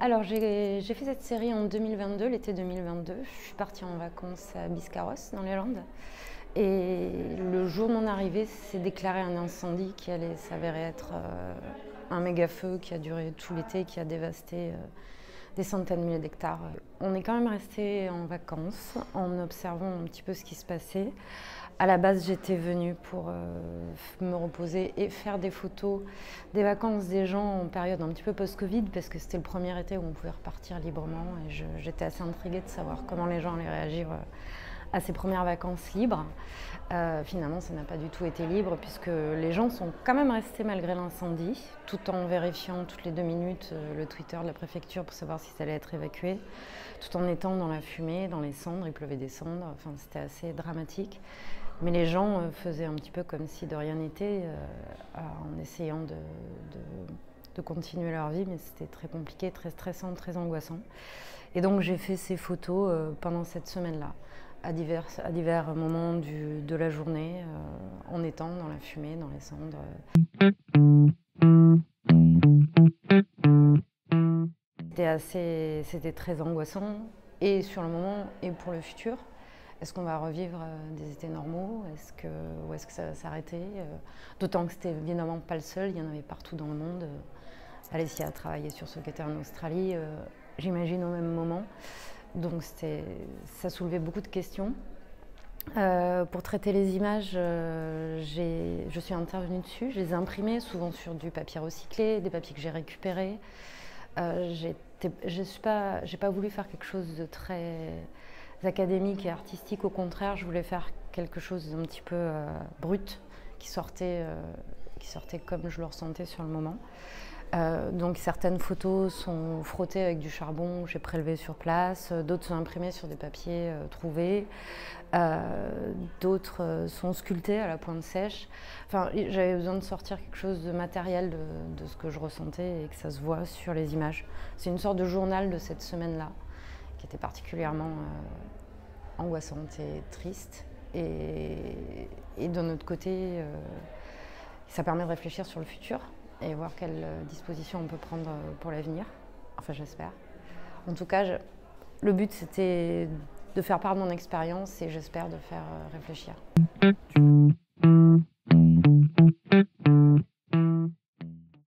Alors j'ai fait cette série en 2022, l'été 2022. Je suis partie en vacances à Biscarrosse, dans les Landes. Et le jour de mon arrivée, s'est déclaré un incendie qui allait s'avérer être un méga feu qui a duré tout l'été, qui a dévasté des centaines de milliers d'hectares. On est quand même resté en vacances en observant un petit peu ce qui se passait. À la base, j'étais venue pour me reposer et faire des photos des vacances des gens en période un petit peu post-Covid, parce que c'était le premier été où on pouvait repartir librement et j'étais assez intriguée de savoir comment les gens allaient réagir à ces premières vacances libres. Finalement, ça n'a pas du tout été libre, puisque les gens sont quand même restés malgré l'incendie, tout en vérifiant toutes les 2 minutes le Twitter de la préfecture pour savoir si ça allait être évacué, tout en étant dans la fumée, dans les cendres. Il pleuvait des cendres, enfin, c'était assez dramatique. Mais les gens faisaient un petit peu comme si de rien n'était, en essayant de continuer leur vie, mais c'était très compliqué, très stressant, très angoissant. Et donc j'ai fait ces photos pendant cette semaine-là, à divers moments de la journée, en étant dans la fumée, dans les cendres. C'était très angoissant, et sur le moment et pour le futur. Est-ce qu'on va revivre des étés normaux? Ou est-ce que ça va s'arrêter? D'autant que c'était évidemment pas le seul, il y en avait partout dans le monde. Alessia a travaillé sur ce qu'était en Australie, j'imagine au même moment. Donc ça soulevait beaucoup de questions. Pour traiter les images, je suis intervenue dessus, je les ai imprimées, souvent sur du papier recyclé, des papiers que j'ai récupérés. J'ai pas voulu faire quelque chose de très académique et artistique. Au contraire, je voulais faire quelque chose d'un petit peu brut, qui sortait comme je le ressentais sur le moment. Donc certaines photos sont frottées avec du charbon que j'ai prélevé sur place, d'autres sont imprimées sur des papiers trouvés, d'autres sont sculptées à la pointe sèche. Enfin, j'avais besoin de sortir quelque chose de matériel de ce que je ressentais et que ça se voit sur les images. C'est une sorte de journal de cette semaine-là, qui était particulièrement angoissante et triste. Et d'un autre côté, ça permet de réfléchir sur le futur et voir quelles dispositions on peut prendre pour l'avenir. Enfin, j'espère. En tout cas, le but, c'était de faire part de mon expérience et j'espère de faire réfléchir.